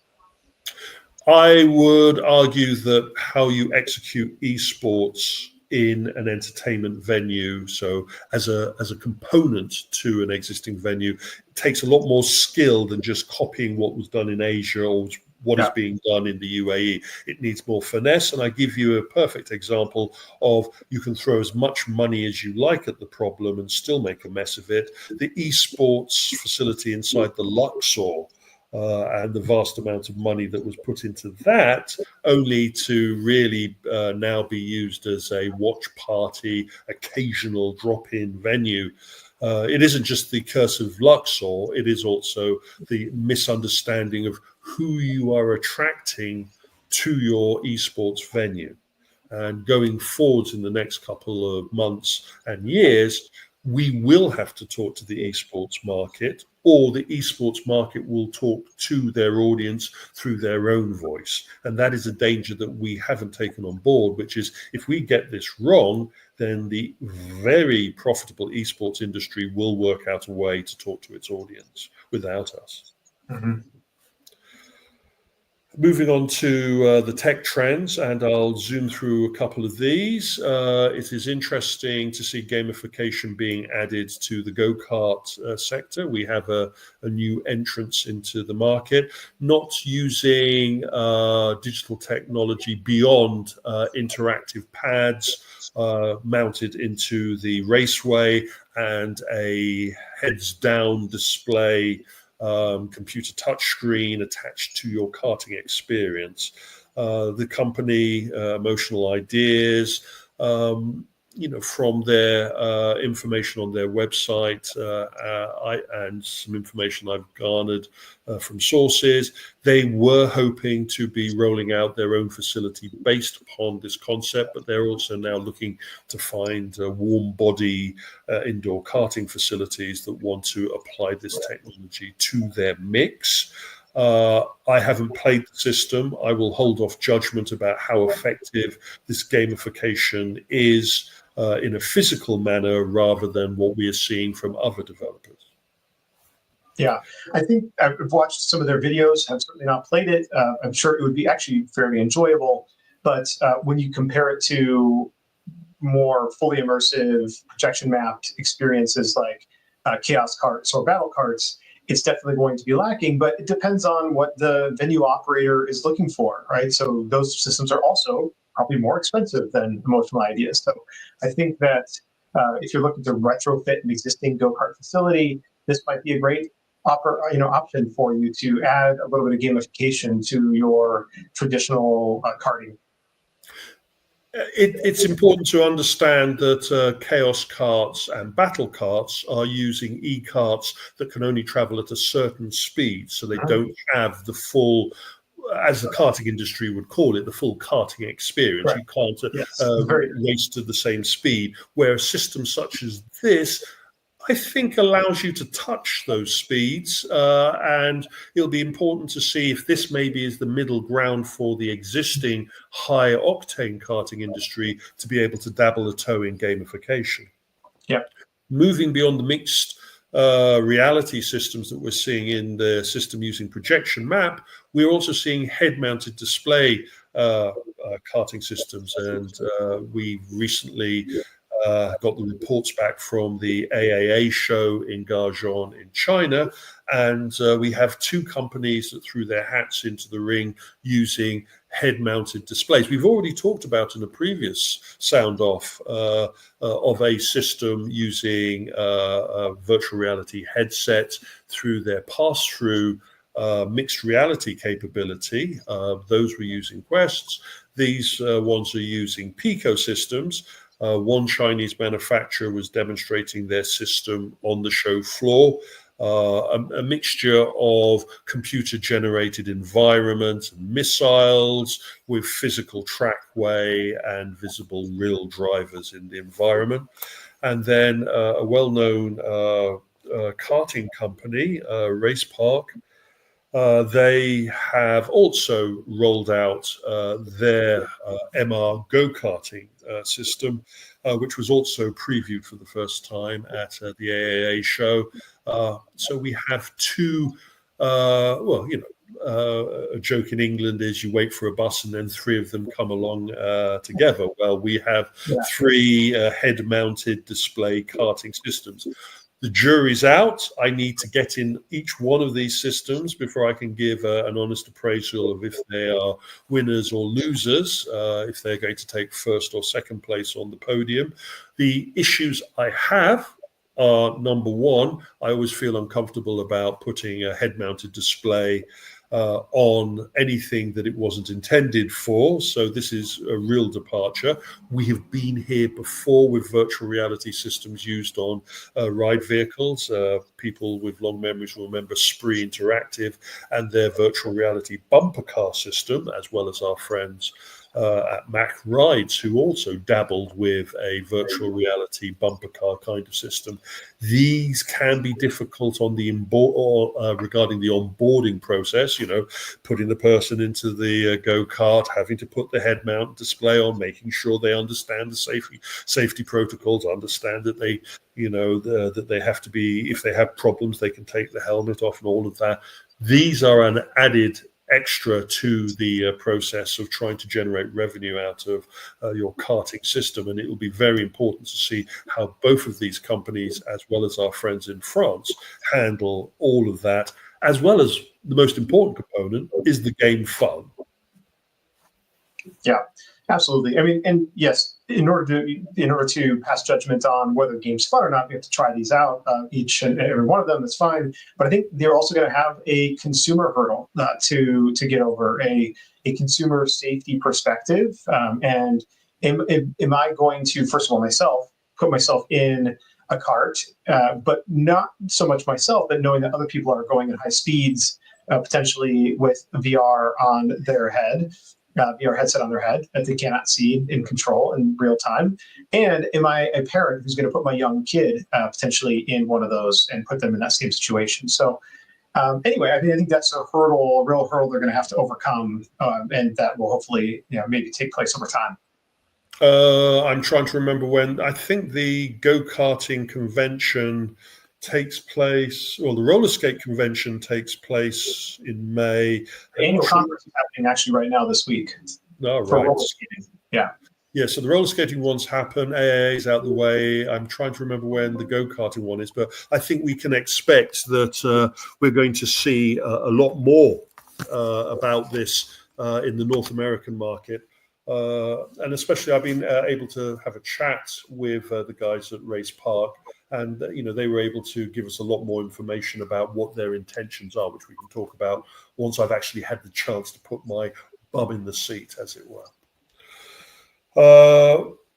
I would argue that how you execute esports in an entertainment venue, so as a component to an existing venue, it takes a lot more skill than just copying what was done in Asia or what is being done in the UAE. It needs more finesse, and I give you a perfect example of you can throw as much money as you like at the problem and still make a mess of it. The esports facility inside the Luxor, and the vast amount of money that was put into that, only to really now be used as a watch party, occasional drop-in venue. It isn't just the curse of Luxor, it is also the misunderstanding of who you are attracting to your esports venue. And going forwards in the next couple of months and years, we will have to talk to the esports market, or the esports market will talk to their audience through their own voice. And that is a danger that we haven't taken on board, which is if we get this wrong, then the very profitable esports industry will work out a way to talk to its audience without us. Mm-hmm. Moving on to the tech trends, and I'll zoom through a couple of these. It is interesting to see gamification being added to the go-kart sector. We have a new entrance into the market, not using digital technology beyond interactive pads mounted into the raceway and a heads-down display computer touchscreen attached to your karting experience. The company, Emotional Ideas, from their information on their website and some information I've garnered from sources, they were hoping to be rolling out their own facility based upon this concept, but they're also now looking to find warm body indoor karting facilities that want to apply this technology to their mix. I haven't played the system. I will hold off judgment about how effective this gamification is in a physical manner rather than what we are seeing from other developers. Yeah, I think I've watched some of their videos. I've certainly not played it. I'm sure it would be actually fairly enjoyable. But when you compare it to more fully immersive projection mapped experiences like chaos carts or battle carts, it's definitely going to be lacking, but it depends on what the venue operator is looking for, right? So those systems are also probably more expensive than Emotional Ideas. So I think that if you're looking to retrofit an existing go-kart facility, this might be a great option for you to add a little bit of gamification to your traditional karting. It's important to understand that chaos carts and battle carts are using e-carts that can only travel at a certain speed, so they don't have the full, as the karting industry would call it, the full karting experience. Right. You can't race to the same speed, where a system such as this, I think, allows you to touch those speeds, and it'll be important to see if this maybe is the middle ground for the existing high-octane karting industry to be able to dabble a toe in gamification. Yeah. Moving beyond the mixed reality systems that we're seeing in the system using projection map, we're also seeing head-mounted display karting systems, and we recently got the reports back from the AAA show in Gaozhou in China, and we have 2 companies that threw their hats into the ring using head-mounted displays. We've already talked about in a previous sound off of a system using a virtual reality headset through their pass-through mixed reality capability. Those were using Quests. These ones are using Pico systems. One Chinese manufacturer was demonstrating their system on the show floor. A mixture of computer-generated environment and missiles with physical trackway and visible real drivers in the environment. And then a well-known karting company, Race Park, they have also rolled out their MR go-karting system, which was also previewed for the first time at the AAA show. So we have 2, a joke in England is you wait for a bus and then 3 of them come along together. Well, we have 3 head-mounted display karting systems. The jury's out. I need to get in each one of these systems before I can give an honest appraisal of if they are winners or losers, if they're going to take first or second place on the podium. The issues I have are, number one, I always feel uncomfortable about putting a head-mounted display on anything that it wasn't intended for. So this is a real departure. We have been here before with virtual reality systems used on ride vehicles. People with long memories will remember Spree Interactive and their virtual reality bumper car system, as well as our friends at Mac Rides, who also dabbled with a virtual reality bumper car kind of system. These can be difficult on the regarding the onboarding process, putting the person into the go-kart, having to put the head mount display on, making sure they understand the safety protocols, understand that they, that they have to be, if they have problems, they can take the helmet off and all of that. These are an added extra to the process of trying to generate revenue out of your karting system. And it will be very important to see how both of these companies, as well as our friends in France, handle all of that, as well as the most important component is the game fun. Yeah, absolutely. I mean, and yes, in order to pass judgment on whether the game's fun or not, we have to try these out, each and every one of them. That's fine. But I think they're also going to have a consumer hurdle to get over, a consumer safety perspective. And am I going to, first of all, put myself in a cart, but not so much myself, but knowing that other people are going at high speeds, potentially with VR on their head. VR headset on their head that they cannot see in control in real time? And am I a parent who's going to put my young kid potentially in one of those and put them in that same situation? So anyway, I think that's a real hurdle they're going to have to overcome, and that will hopefully maybe take place over time. I'm trying to remember when. I think the go-karting convention takes place, or the roller skate convention takes place in May. The annual conference is happening actually right now this week. Oh, for right. roller skating. Yeah. Yeah, so the roller skating ones happen, AAA is out the way. I'm trying to remember when the go-karting one is, but I think we can expect that we're going to see a lot more about this in the North American market. And especially I've been able to have a chat with the guys at Race Park, and they were able to give us a lot more information about what their intentions are, which we can talk about once I've actually had the chance to put my bum in the seat, as it were.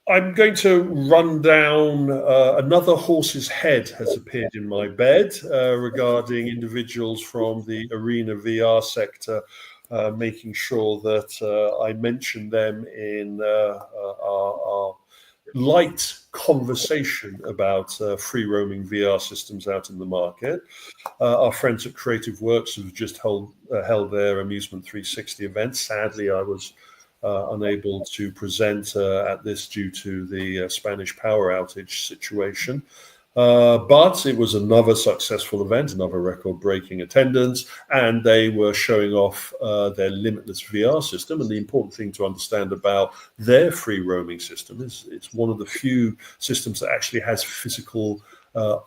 I'm going to run down another horse's head has appeared in my bed regarding individuals from the arena VR sector, making sure that I mention them in our light conversation about free roaming VR systems out in the market. Our friends at Creative Works have just held their Amusement 360 event. Sadly, I was unable to present at this due to the Spanish power outage situation. But it was another successful event, another record-breaking attendance, and they were showing off their limitless VR system. And the important thing to understand about their free roaming system is it's one of the few systems that actually has physical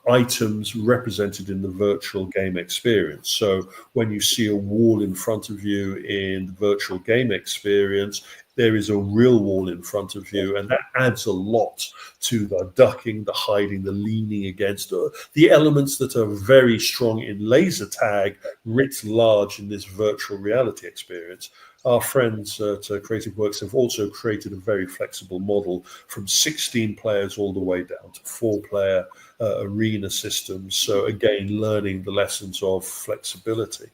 items represented in the virtual game experience. So when you see a wall in front of you in the virtual game experience, there is a real wall in front of you, and that adds a lot to the ducking, the hiding, the leaning against, the elements that are very strong in laser tag, writ large in this virtual reality experience. Our friends at Creative Works have also created a very flexible model from 16 players all the way down to 4-player arena systems. So again, learning the lessons of flexibility.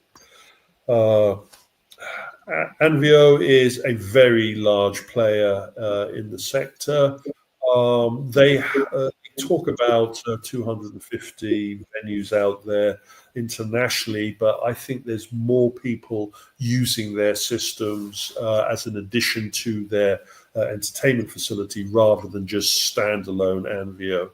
Anvio is a very large player in the sector. They talk about 250 venues out there internationally, but I think there's more people using their systems as an addition to their entertainment facility rather than just standalone Anvio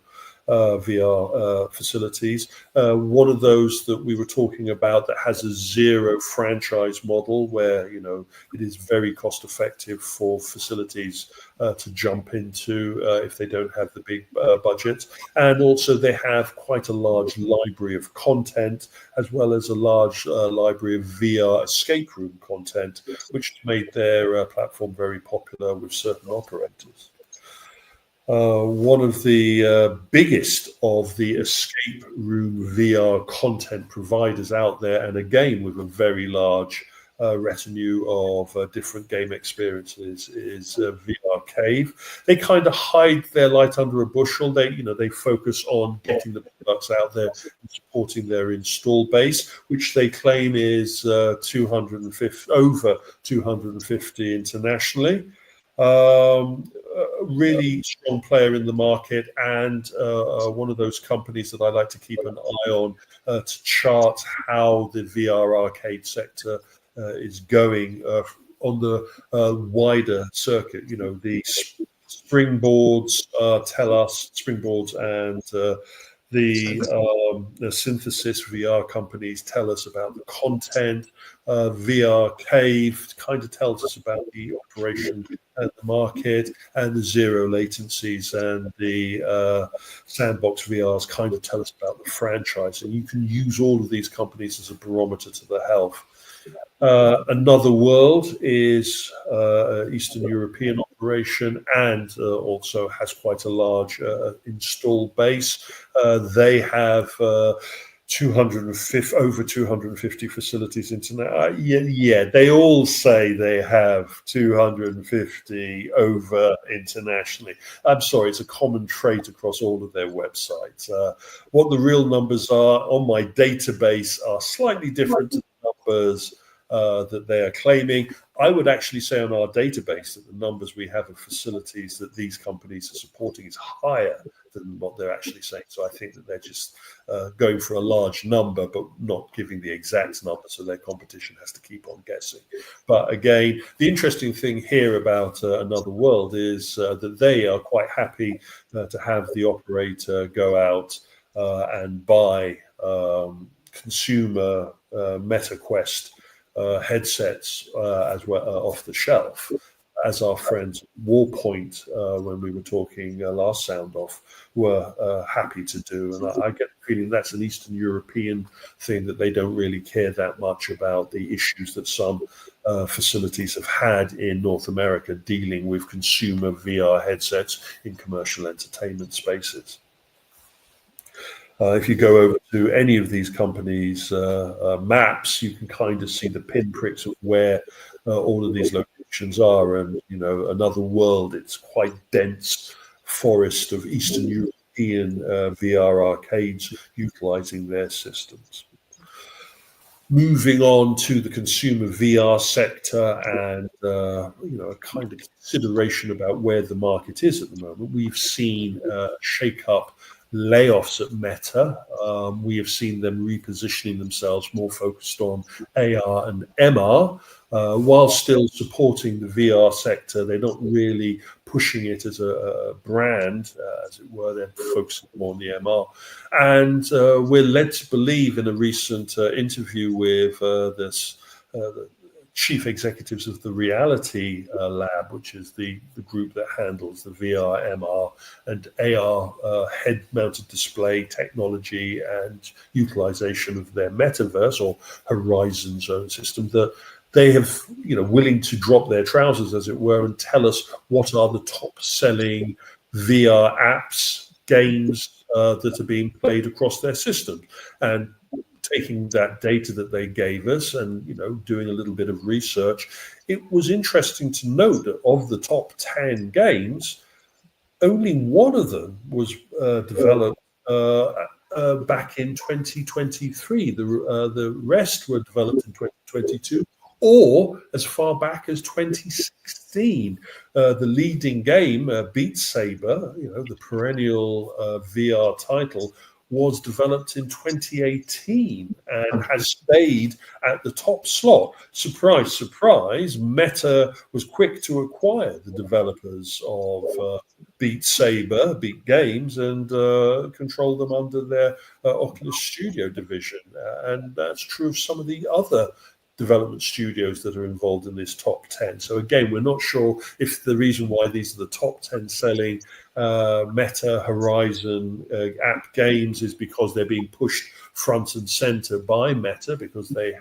VR facilities. One of those that we were talking about that has a zero franchise model where, you know, it is very cost effective for facilities to jump into if they don't have the big budget. And also they have quite a large library of content as well as a large library of VR escape room content, which made their platform very popular with certain operators. One of the biggest of the escape room VR content providers out there, and again with a very large retinue of different game experiences, is VR Cave. They kind of hide their light under a bushel. They focus on getting the products out there and supporting their install base, which they claim is 250 over 250 internationally. Really strong player in the market, and one of those companies that I like to keep an eye on to chart how the VR arcade sector is going on the wider circuit. You know, the springboards tell us, springboards and the synthesis VR companies tell us about the content. VR Cave kind of tells us about the operation and the market, and the zero latencies and the sandbox VRs kind of tell us about the franchise. And you can use all of these companies as a barometer to the health. Another World is Eastern European operation and also has quite a large install base. They have over 250 facilities internationally. They all say they have 250 over internationally. I'm sorry, it's a common trait across all of their websites. What the real numbers are on my database are slightly different to the numbers that they are claiming. I would actually say on our database that the numbers we have of facilities that these companies are supporting is higher than what they're actually saying. So I think that they're just going for a large number, but not giving the exact number. So their competition has to keep on guessing. But again, the interesting thing here about Another World is that they are quite happy to have the operator go out and buy consumer MetaQuest headsets as well off the shelf, as our friends Warpoint, when we were talking last sound off, were happy to do. And I get the feeling that's an Eastern European thing, that they don't really care that much about the issues that some facilities have had in North America dealing with consumer VR headsets in commercial entertainment spaces. If you go over to any of these companies' maps, you can kind of see the pinpricks of where all of these locations are. And, you know, Another World, it's quite dense forest of Eastern European VR arcades utilizing their systems. Moving on to the consumer VR sector and, a kind of consideration about where the market is at the moment. We've seen shake-up layoffs at Meta. We have seen them repositioning themselves more focused on AR and MR, while still supporting the VR sector. They're not really pushing it as a brand, as it were, then focusing more on the MR. And we're led to believe in a recent interview with the chief executives of the Reality Lab, which is the group that handles the VR, MR, and AR head-mounted display technology and utilization of their metaverse or Horizon Zone system, that they have, willing to drop their trousers, as it were, and tell us what are the top-selling VR apps, games that are being played across their system. And taking that data that they gave us and, doing a little bit of research, it was interesting to note that of the top 10 games, only one of them was developed back in 2023. The rest were developed in 2022 or as far back as 2016. The leading game, Beat Saber, the perennial VR title, was developed in 2018 and has stayed at the top slot. Surprise, surprise, Meta was quick to acquire the developers of Beat Saber, Beat Games, and control them under their Oculus Studio division. And that's true of some of the other development studios that are involved in this top 10. So again, we're not sure if the reason why these are the top 10 selling Meta Horizon app games is because they're being pushed front and center by Meta because they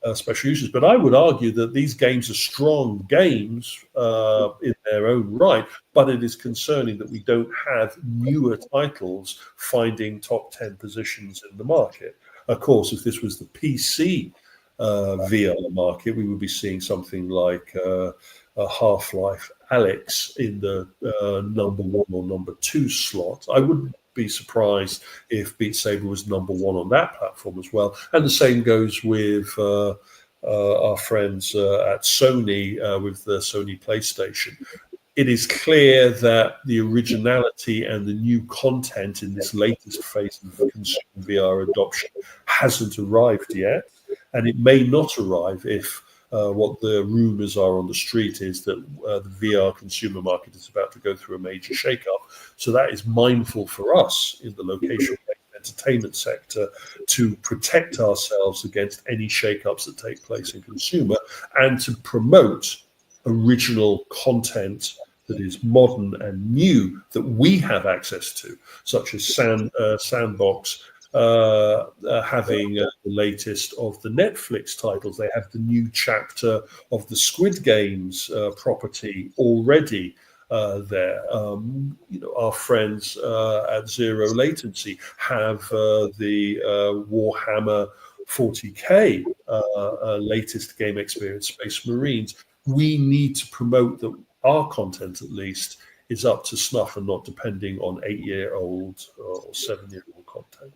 have special users. But I would argue that these games are strong games in their own right, but it is concerning that we don't have newer titles finding top 10 positions in the market. Of course, if this was the PC VR market, we would be seeing something like a Half-Life Alyx in the number 1 or number 2 slot. I wouldn't be surprised if Beat Saber was number 1 on that platform as well. And the same goes with our friends at Sony with the Sony PlayStation. It is clear that the originality and the new content in this latest phase of consumer VR adoption hasn't arrived yet. And it may not arrive if what the rumors are on the street is that the VR consumer market is about to go through a major shakeup. So that is mindful for us in the location-based entertainment sector to protect ourselves against any shakeups that take place in consumer and to promote original content that is modern and new that we have access to, such as Sandbox, having the latest of the Netflix titles. They have the new chapter of the Squid Games property already there. Our friends at Zero Latency have the Warhammer 40K latest game experience, Space Marines. We need to promote that our content, at least, is up to snuff and not depending on 8-year-old or 7-year-old content.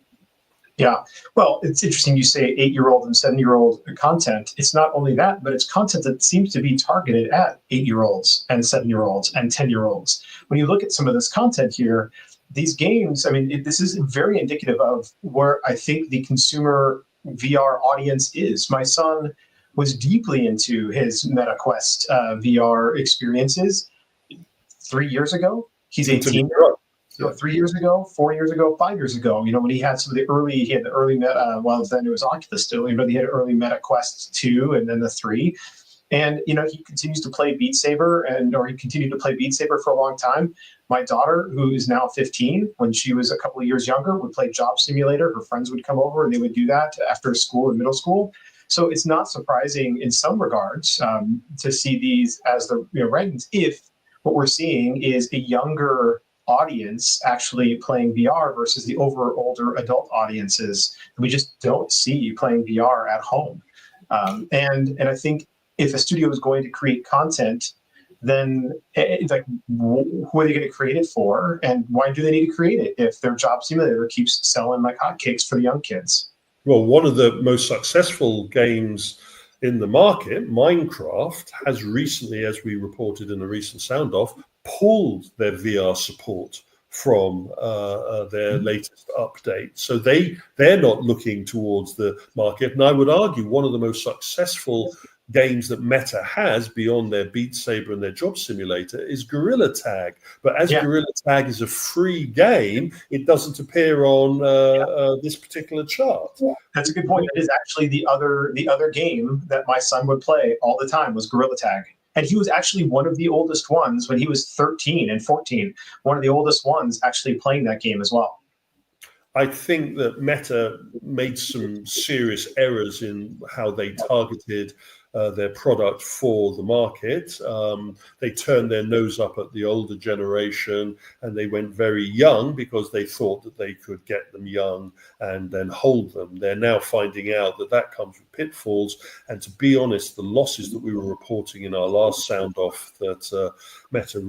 Yeah, well, it's interesting you say 8-year-old and 7-year-old content. It's not only that, but it's content that seems to be targeted at 8-year-olds and 7-year-olds and 10-year-olds. When you look at some of this content here, these games, this is very indicative of where I think the consumer VR audience is. My son was deeply into his Meta Quest VR experiences 3 years ago. He's 18. So 3 years ago, 4 years ago, 5 years ago, when he had the early Meta, well, then it was Oculus still, he had early Meta Quest 2 and then the 3. And, he continues to play Beat Saber or he continued to play Beat Saber for a long time. My daughter, who is now 15, when she was a couple of years younger, would play Job Simulator. Her friends would come over and they would do that after school and middle school. So it's not surprising in some regards to see these as the rankings if what we're seeing is a younger audience actually playing VR versus the older adult audiences that we just don't see playing VR at home. And I think if a studio is going to create content, then who are they going to create it for? And why do they need to create it if their Job Simulator keeps selling like hotcakes for the young kids? Well, one of the most successful games in the market, Minecraft, has recently, as we reported in a recent sound off, pulled their VR support from their latest update. So they're not looking towards the market. And I would argue one of the most successful games that Meta has beyond their Beat Saber and their Job Simulator is Gorilla Tag. But as Gorilla Tag is a free game, it doesn't appear on this particular chart. That's a good point. It is actually the other game that my son would play all the time was Gorilla Tag. And he was actually one of the oldest ones when he was 13 and 14, one of the oldest ones actually playing that game as well. I think that Meta made some serious errors in how they targeted their product for the market. They turned their nose up at the older generation, and they went very young because they thought that they could get them young and then hold them. They're now finding out that that comes with pitfalls. And to be honest, the losses that we were reporting in our last sound off that Meta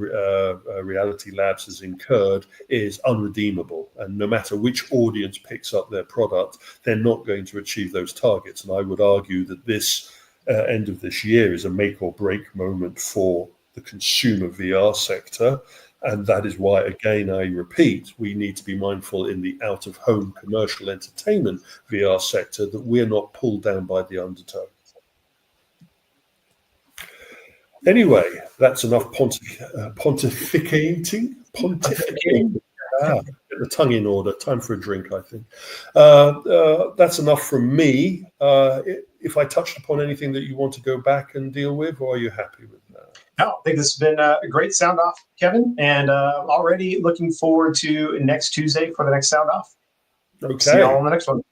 Reality Labs has incurred is unredeemable. And no matter which audience picks up their product, they're not going to achieve those targets. And I would argue that this end of this year is a make or break moment for the consumer VR sector. And that is why, again, I repeat, we need to be mindful in the out-of-home commercial entertainment VR sector that we're not pulled down by the undertow. Anyway, that's enough pontificating. Get the tongue in order. Time for a drink, I think. That's enough from me. If I touched upon anything that you want to go back and deal with, or are you happy with that? No, I think this has been a great sound off, Kevin, and already looking forward to next Tuesday for the next sound off. Okay. See you all on the next one.